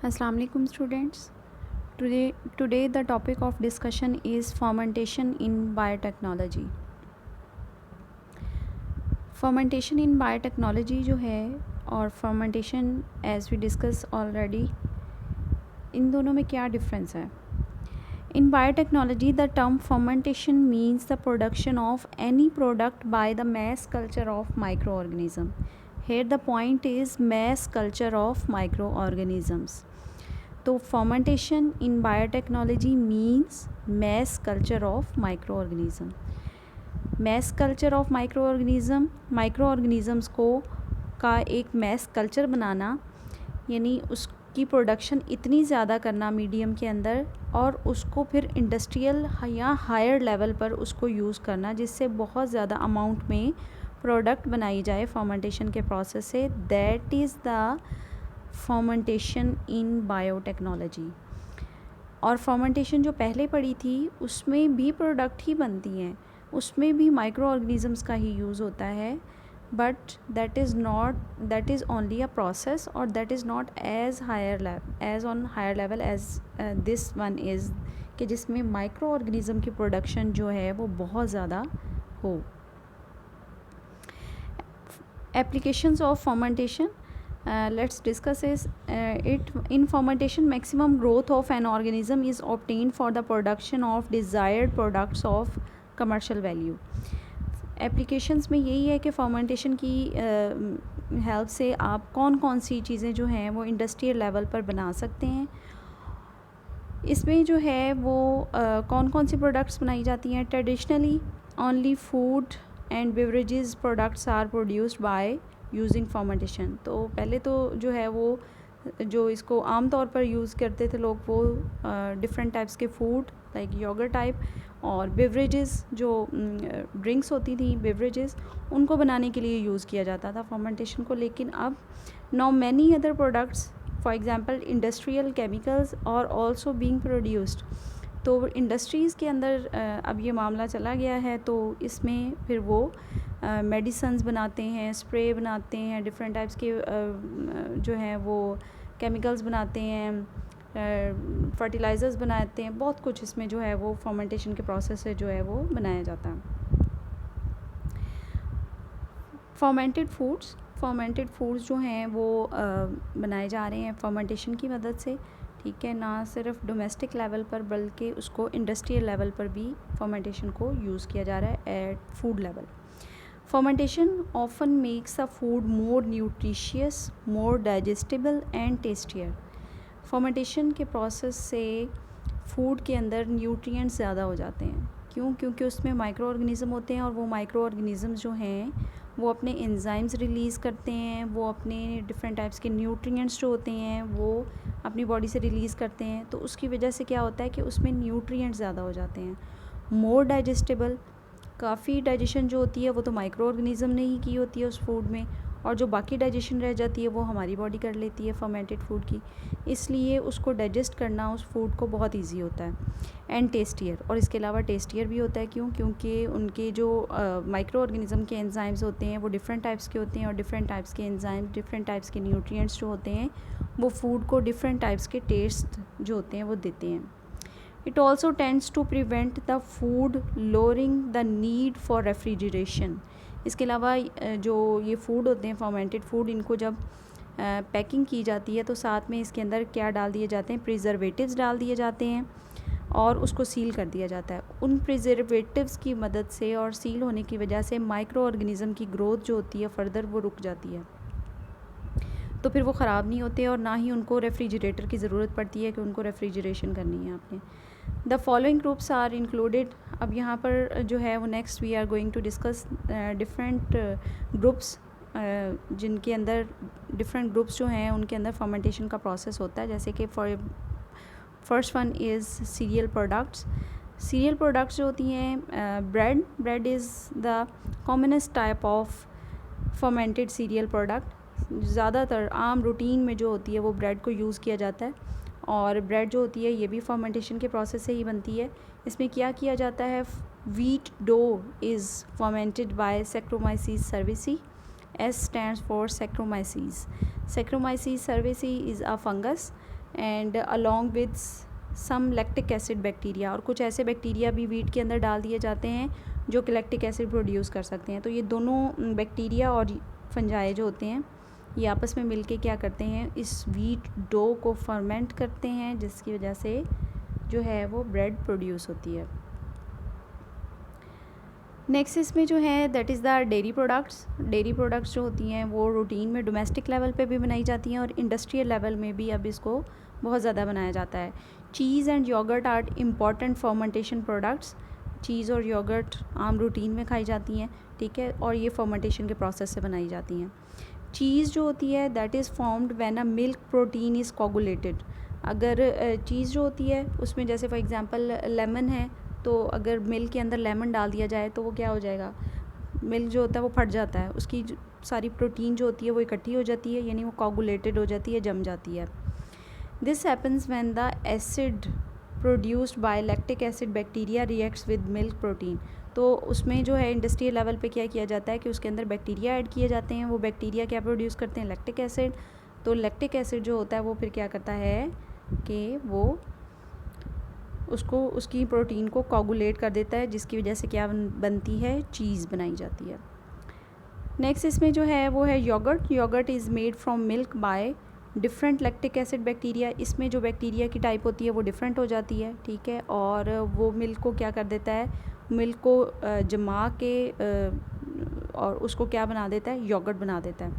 Assalamu alaikum students. Today the topic of discussion is fermentation in biotechnology. Fermentation in biotechnology जो है और fermentation as we discuss already, इन दोनों में क्या difference है? In biotechnology, the term fermentation means the production of any product by the mass culture of microorganism. Here the point is mass culture of microorganisms. तो fermentation in biotechnology means mass culture of micro organism. Mass culture of micro organisms को का एक mess culture बनाना, यानी उसकी production इतनी ज़्यादा करना medium के अंदर और उसको फिर इंडस्ट्रियल या हायर लेवल पर उसको यूज़ करना, जिससे बहुत ज़्यादा अमाउंट में प्रोडक्ट बनाई जाए फर्मेंटेशन के प्रोसेस से. That is the fermentation in biotechnology. और फर्मेंटेशन जो पहले पढ़ी थी उसमें भी प्रोडक्ट ही बनती हैं, उसमें भी माइक्रो ऑर्गेनिज़म्स का ही यूज़ होता है, but that is only a process और that is not as on higher level as this one is, कि जिसमें माइक्रो ऑर्गेनिज़म की प्रोडक्शन जो है वो बहुत ज़्यादा हो. Applications of fermentation, let's discuss is it. In fermentation, maximum growth of an organism is obtained for the production of desired products of commercial value. Applications में यही है कि फर्मेंटेशन की हेल्प से आप कौन कौन सी चीज़ें जो हैं वो इंडस्ट्रियल लेवल पर बना सकते हैं. इसमें जो है वो कौन कौन सी प्रोडक्ट्स बनाई जाती हैं. Traditionally only food and beverages products are produced by using fermentation. तो पहले तो जो है वो जो इसको आम तौर पर यूज़ करते थे लोग, वो डिफरेंट टाइप्स के फूड लाइक योगर्ट टाइप और बेवरेजेस, जो ड्रिंक्स होती थी बेवरेजेस, उनको बनाने के लिए यूज़ किया जाता था फर्मेंटेशन को. लेकिन अब now many other products, for example industrial chemicals और आल्सो बीइंग प्रोड्यूस्ड. तो इंडस्ट्रीज़ के अंदर अब ये मामला चला गया है, तो इसमें फिर वो मेडिसन्स बनाते हैं, स्प्रे बनाते हैं, डिफरेंट टाइप्स के जो हैं वो केमिकल्स बनाते हैं, फर्टिलाइज़र्स बनाते हैं, बहुत कुछ इसमें जो है वो फर्मेंटेशन के प्रोसेस से जो है वो बनाया जाता है. फर्मेंटेड फूड्स जो हैं वो बनाए जा रहे हैं फर्मेंटेशन की मदद से. ठीक है, ना सिर्फ डोमेस्टिक लेवल पर बल्कि उसको इंडस्ट्रियल लेवल पर भी फर्मेंटेशन को यूज़ किया जा रहा है at food level. Fermentation often makes a food more nutritious, more digestible and tastier. Fermentation के प्रोसेस से फूड के अंदर न्यूट्रिएंट्स ज़्यादा हो जाते हैं. क्यों? क्योंकि उसमें माइक्रो ऑर्गेनिज़म होते हैं और वो माइक्रो ऑर्गेनिज़म्स जो हैं वो अपने एंजाइम्स रिलीज़ करते हैं, वो अपने डिफरेंट टाइप्स के न्यूट्रिएंट्स जो होते हैं वो अपनी बॉडी से रिलीज़ करते हैं. तो उसकी वजह से क्या होता है कि उसमें न्यूट्रिएंट्स ज़्यादा हो जाते हैं. मोर डाइजेस्टेबल, काफ़ी डाइजेशन जो होती है वो तो माइक्रो ऑर्गेनिज़म ने ही की होती है उस फूड में, और जो बाकी डाइजेशन रह जाती है वो हमारी बॉडी कर लेती है फर्मेंटेड फूड की. इसलिए उसको डाइजेस्ट करना उस फूड को बहुत इजी होता है. एंड टेस्टियर, और इसके अलावा टेस्टियर भी होता है. क्यों? क्योंकि उनके जो माइक्रो ऑर्गेनिज़म के एंजाइम्स होते हैं वो डिफरेंट टाइप्स के होते हैं, और डिफरेंट टाइप्स के एंजाइम्स, डिफरेंट टाइप्स के न्यूट्रिएंट्स जो होते हैं वो फूड को डिफरेंट टाइप्स के टेस्ट जो होते हैं वो देते हैं. It also tends to prevent the food lowering the need for refrigeration. इसके अलावा जो ये फूड होते हैं फर्मेंटेड फूड, इनको जब पैकिंग की जाती है तो साथ में इसके अंदर क्या डाल दिए जाते हैं, प्रिजर्वेटिव्स डाल दिए जाते हैं और उसको सील कर दिया जाता है. उन प्रिजर्वेटिव्स की मदद से और सील होने की वजह से माइक्रो ऑर्गेनिज़म की ग्रोथ जो होती है फर्दर वो रुक जाती है. तो फिर वो ख़राब नहीं होते और ना ही उनको रेफ्रिजरेटर की ज़रूरत पड़ती है कि उनको रेफ्रिजरेशन करनी है आपने. The following groups are included. अब यहाँ पर जो है वो next we are going to discuss different groups, जिनके अंदर डिफरेंट ग्रुप्स जो हैं उनके अंदर फर्मेंटेशन का प्रोसेस होता है. जैसे कि first one is serial products. Serial products जो होती हैं, bread is the commonest type of fermented serial product. ज़्यादातर आम रूटीन में जो होती है वो ब्रेड को यूज़ किया जाता है, और ब्रेड जो होती है ये भी फर्मेंटेशन के प्रोसेस से ही बनती है. इसमें क्या किया जाता है, wheat dough is fermented by Saccharomyces cerevisiae. S stands for Saccharomyces. Saccharomyces cerevisiae is a fungus and along with some lactic acid bacteria, और कुछ ऐसे बैक्टीरिया भी वीट के अंदर डाल दिए जाते हैं जो कि लैक्टिक एसिड प्रोड्यूस कर सकते हैं। तो ये दोनों बैक्टीरिया और फंजाई जो होते हैं ये आपस में मिलके क्या करते हैं, इस वीट डो को फर्मेंट करते हैं, जिसकी वजह से जो है वो ब्रेड प्रोड्यूस होती है। नेक्स्ट इसमें जो है that is the dairy products. Dairy products जो होती हैं वो रूटीन में डोमेस्टिक लेवल पे भी बनाई जाती हैं और इंडस्ट्रियल लेवल में भी अब इसको बहुत ज़्यादा बनाया जाता है। Cheese and yogurt are important fermentation products. Cheese और योगर्ट आम रूटीन में खाई जाती हैं, ठीक है, और ये फर्मेंटेशन के प्रोसेस से बनाई जाती हैं। चीज़ जो होती है that is formed when a milk protein is coagulated. अगर चीज़ जो होती है उसमें जैसे फॉर एग्जांपल लेमन है, तो अगर मिल्क के अंदर लेमन डाल दिया जाए तो वो क्या हो जाएगा, मिल्क जो होता है वो फट जाता है, उसकी सारी प्रोटीन जो होती है वो इकट्ठी हो जाती है, यानी वो कोगुलेटेड हो जाती है, जम जाती है। This happens when the acid produced by lactic acid bacteria reacts with milk protein. तो उसमें जो है इंडस्ट्रियल लेवल पे क्या किया जाता है कि उसके अंदर बैक्टीरिया ऐड किए जाते हैं। वो बैक्टीरिया क्या प्रोड्यूस करते हैं, लैक्टिक एसिड। तो लैक्टिक एसिड जो होता है वो फिर क्या करता है कि वो उसको उसकी प्रोटीन को कोगुलेट कर देता है, जिसकी वजह से क्या बनती है, चीज़ बनाई जाती है। नेक्स्ट इसमें जो है वो है yogurt. Yogurt is made from milk by different lactic acid bacteria. इसमें जो बैक्टीरिया की टाइप होती है वो डिफरेंट हो जाती है, ठीक है, और वो मिल्क को क्या कर देता है, मिल्क को जमा के और उसको क्या बना देता है, योगर्ट बना देता है।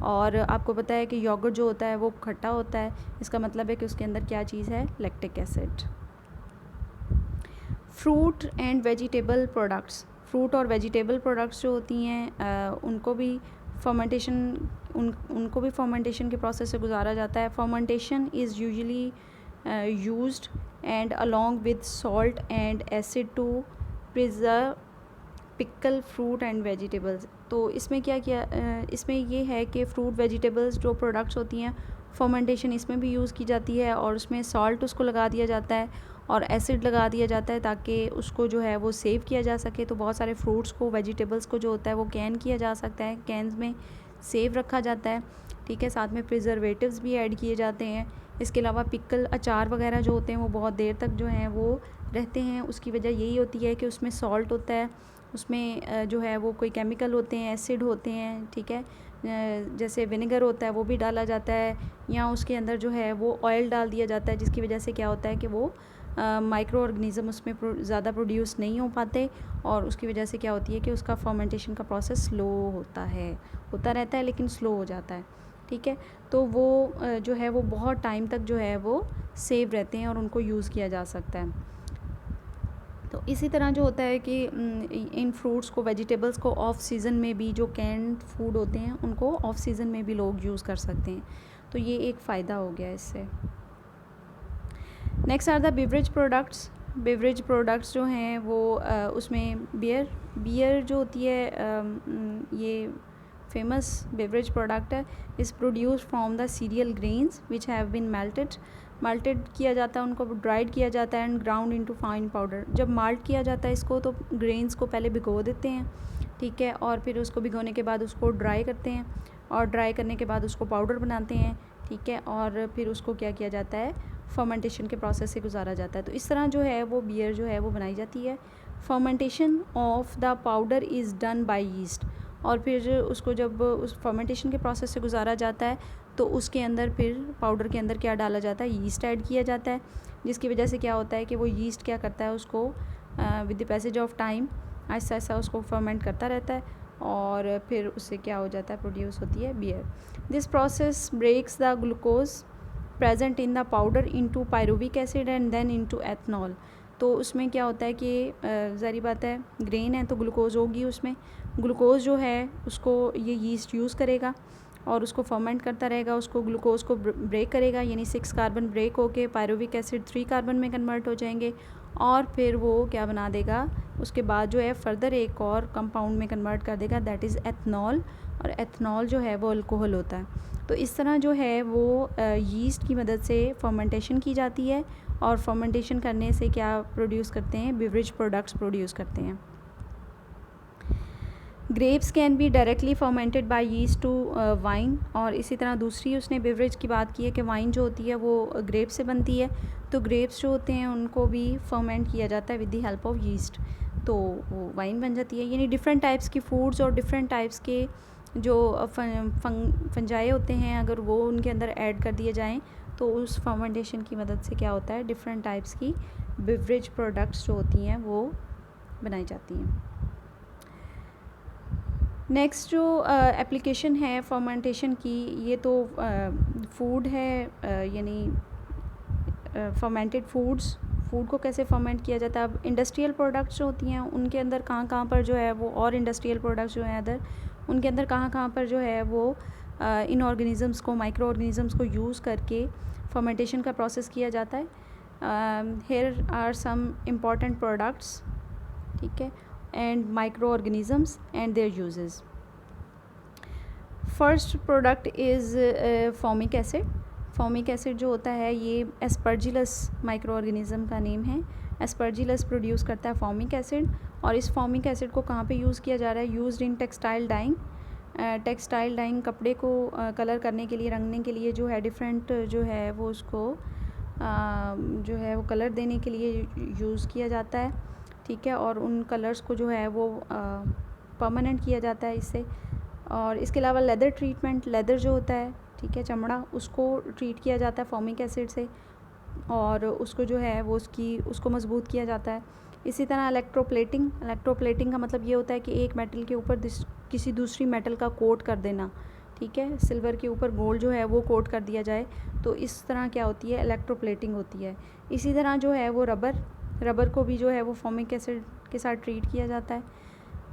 और आपको पता है कि योगर्ट जो होता है वो खट्टा होता है, इसका मतलब है कि उसके अंदर क्या चीज़ है, lactic acid. Fruit and vegetable products. Fruit और वेजिटेबल प्रोडक्ट्स जो होती हैं उनको भी फर्मेंटेशन के प्रोसेस से गुजारा जाता है। Fermentation is usually used and along with salt and acid to preserve pickle fruit and vegetables. तो इसमें क्या किया इसमें ये है कि फ्रूट वेजिटेबल्स जो प्रोडक्ट्स होती हैं फर्मेंटेशन इसमें भी यूज़ की जाती है, और उसमें सॉल्ट उसको लगा दिया जाता है और एसिड लगा दिया जाता है ताकि उसको जो है वो सेव किया जा सके। तो बहुत सारे फ्रूट्स को, वेजिटेबल्स को जो होता है वो कैन किया जा सकता है, कैन्स में सेव रखा जाता है, ठीक है। साथ में प्रिजर्वेटिव्स भी ऐड किए जाते हैं। इसके अलावा पिकल, अचार वगैरह जो होते हैं वो बहुत देर तक जो हैं वो रहते हैं। उसकी वजह यही होती है कि उसमें सॉल्ट होता है, उसमें जो है वो कोई केमिकल होते हैं, एसिड होते हैं, ठीक है, जैसे विनेगर होता है वो भी डाला जाता है, या उसके अंदर जो है वो ऑयल डाल दिया जाता है, जिसकी वजह से क्या होता है कि वो माइक्रो ऑर्गेनिज़म उसमें ज़्यादा प्रोड्यूस नहीं हो पाते, और उसकी वजह से क्या होती है कि उसका फर्मेंटेशन का प्रोसेस स्लो होता रहता है लेकिन स्लो हो जाता है, ठीक है। तो वो जो है वो बहुत टाइम तक जो है वो सेव रहते हैं और उनको यूज़ किया जा सकता है। तो इसी तरह जो होता है कि इन फ्रूट्स को, वेजिटेबल्स को ऑफ सीज़न में भी, जो कैंड फूड होते हैं उनको ऑफ सीज़न में भी लोग यूज़ कर सकते हैं। तो ये एक फ़ायदा हो गया इससे। Next are the beverage products. Beverage products जो हैं वो उसमें बियर जो होती है ये फेमस बेवरेज प्रोडक्ट है। Is produce from the cereal grains which have been malted किया जाता है, उनको ड्राइड किया जाता है and ground into fine powder. जब माल्ट किया जाता है इसको तो ग्रेन्स को पहले भिगो देते हैं, ठीक है, और फिर उसको भिगोने के बाद उसको ड्राई करते हैं, और ड्राई करने के बाद उसको पाउडर बनाते हैं, ठीक है, और फिर उसको क्या किया जाता है, फर्मेंटेशन के प्रोसेस से गुजारा जाता है। तो इस तरह जो है वो बियर जो है वो बनाई जाती है। Fermentation of the powder is done by yeast. और फिर उसको जब उस फर्मेंटेशन के प्रोसेस से गुजारा जाता है तो उसके अंदर फिर पाउडर के अंदर क्या डाला जाता है, यीस्ट ऐड किया जाता है, जिसकी वजह से क्या होता है कि वो यीस्ट क्या करता है, उसको with the passage of time ऐसा ऐसा उसको फर्मेंट करता रहता है, और फिर उससे क्या हो जाता है, प्रोड्यूस होती है beer. This process breaks the glucose present in the powder into pyruvic acid and then into ethanol. तो उसमें क्या होता है कि ज़ाहिर बात है ग्रेन है तो ग्लूकोज होगी, उसमें ग्लूकोज जो है उसको ये यीस्ट यूज़ करेगा और उसको फर्मेंट करता रहेगा, उसको ग्लूकोज को ब्रेक करेगा, यानी 6 कार्बन ब्रेक होके पायरुविक एसिड 3 कार्बन में कन्वर्ट हो जाएंगे, और फिर वो क्या बना देगा, उसके बाद जो है फर्दर एक और कंपाउंड में कन्वर्ट कर देगा, दैट इज़ एथनॉल। और एथनॉल जो है वो अल्कोहल होता है। तो इस तरह जो है वो यीस्ट की मदद से फर्मेंटेशन की जाती है, और फर्मेंटेशन करने से क्या प्रोड्यूस करते हैं, बेवरेज प्रोडक्ट्स प्रोड्यूस करते हैं। Grapes can be directly fermented by yeast to wine, और इसी तरह दूसरी उसने बेवरेज की बात की है कि वाइन जो होती है वो ग्रेप से बनती है, तो ग्रेप्स जो होते हैं उनको भी फर्मेंट किया जाता है with the help of yeast, तो वो वाइन बन जाती है। यानी डिफरेंट टाइप्स की फूड्स और डिफरेंट टाइप्स के जो फंजाई होते हैं, अगर वो उनके अंदर ऐड कर दिए जाएँ तो उस फर्मेंटेशन की मदद से क्या होता है, डिफरेंट टाइप्स की बेवरेज प्रोडक्ट्स जो होती हैं वो बनाई जाती हैं। नेक्स्ट जो एप्लीकेशन है फर्मेंटेशन की, ये तो फूड है, यानी फर्मेंटेड फूड को कैसे फर्मेंट किया जाता है। अब इंडस्ट्रियल प्रोडक्ट्स जो होती हैं उनके अंदर कहाँ कहाँ पर जो है वो, और इंडस्ट्रियल प्रोडक्ट्स जो हैं अदर, उनके अंदर कहाँ कहाँ पर जो है वो इन ऑर्गेनिज़म्स को, माइक्रो ऑर्गेनिज़म्स को यूज़ करके फर्मेंटेशन का प्रोसेस किया जाता है। Here are some important products, ठीक है, and micro organisms and their uses. First product is formic acid. Formic acid जो होता है ये एस्परजिलस माइक्रो ऑर्गेनिज़म का नेम है। एस्परजिलस प्रोड्यूस करता है फॉर्मिक एसिड, और इस फॉर्मिक एसिड को कहाँ पे यूज़ किया जा रहा है, used in textile dyeing. Textile dyeing कपड़े को कलर करने के लिए, रंगने के लिए जो है डिफरेंट जो है वो उसको जो है वो कलर देने के लिए यूज़ किया जाता है, ठीक है, और उन कलर्स को जो है वो परमानेंट किया जाता है इससे। और इसके अलावा लेदर ट्रीटमेंट, लेदर जो होता है, ठीक है, चमड़ा, उसको ट्रीट किया जाता है फॉर्मिक एसिड से, और उसको जो है वो उसको मजबूत किया जाता है। इसी तरह इलेक्ट्रोप्लेटिंग का मतलब ये होता है कि एक मेटल के ऊपर किसी दूसरी मेटल का कोट कर देना, ठीक है, सिल्वर के ऊपर गोल्ड जो है वो कोट कर दिया जाए, तो इस तरह क्या होती है, इलेक्ट्रोप्लेटिंग होती है। इसी तरह जो है वो रबर को भी जो है वो फॉर्मिक एसिड के साथ ट्रीट किया जाता है।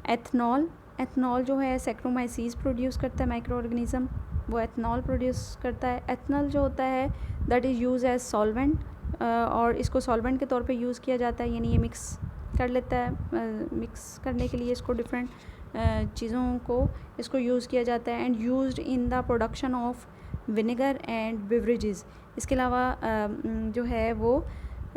एथनॉल जो है सैक्रोमाइसीस प्रोड्यूस करता है माइक्रो ऑर्गेनिज़म, वो एथनॉल प्रोड्यूस करता है। एथनॉल जो होता है that is use as solvent, और इसको सॉल्वेंट के तौर पे यूज़ किया जाता है, यानी ये मिक्स कर लेता है, मिक्स करने के लिए इसको डिफरेंट चीज़ों को इसको यूज़ किया जाता है, and used in the production of vinegar and beverages. इसके अलावा जो है वो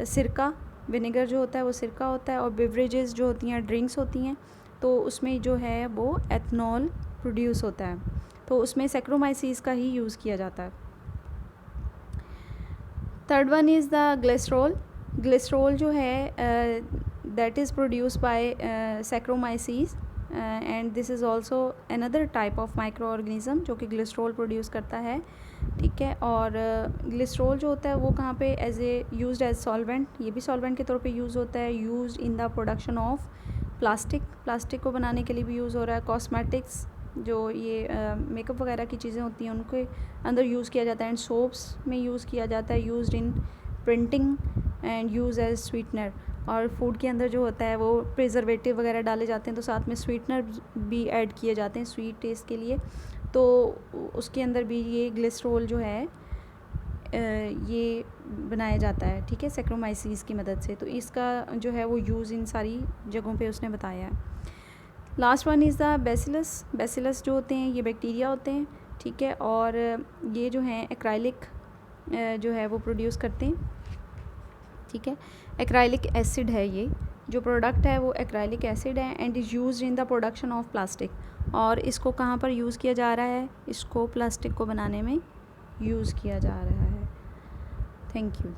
सिरका, विनेगर जो होता है वो सिरका होता है, और बेवरेजेस जो होती हैं ड्रिंक्स होती हैं, तो उसमें जो है वो एथनॉल प्रोड्यूस होता है, तो उसमें सैक्रोमाइसीस का ही यूज़ किया जाता है। Third one is the glycerol. Glycerol जो है that is produce by Saccharomyces, and this is also another type of micro organism जो कि ग्लिसरॉल प्रोड्यूस करता है, ठीक है। और ग्लिसरॉल जो होता है वो कहाँ पे यूज्ड एज सॉल्वेंट, ये भी सॉल्वेंट के तौर पे यूज़ होता है, used in the production of plastic को बनाने के लिए भी यूज़ हो रहा है। कॉस्मेटिक्स, जो ये मेकअप वगैरह की चीज़ें होती हैं उनके अंदर यूज़ किया जाता है, एंड सोप्स में यूज़ किया जाता है, used in printing and use as sweetener. और फूड के अंदर जो होता है वो प्रिजर्वेटिव वगैरह डाले जाते हैं, तो साथ में स्वीटनर भी ऐड किए जाते हैं स्वीट टेस्ट के लिए, तो उसके अंदर भी ये ग्लिसरॉल जो है ये बनाया जाता है, ठीक है, सैक्रोमाइसीस की मदद से। तो इसका जो है वो यूज़ इन सारी जगहों पे उसने बताया है। Last one is the bacillus जो होते हैं ये बैक्टीरिया होते हैं, ठीक है, और ये जो हैं एक्राइलिक जो है वो प्रोड्यूस करते हैं, ठीक है। एक्राइलिक एसिड है, ये जो प्रोडक्ट है वो एक्राइलिक एसिड है, and is used in the production of plastic. और इसको कहाँ पर यूज़ किया जा रहा है, इसको प्लास्टिक को बनाने में यूज़ किया जा रहा है। Thank you.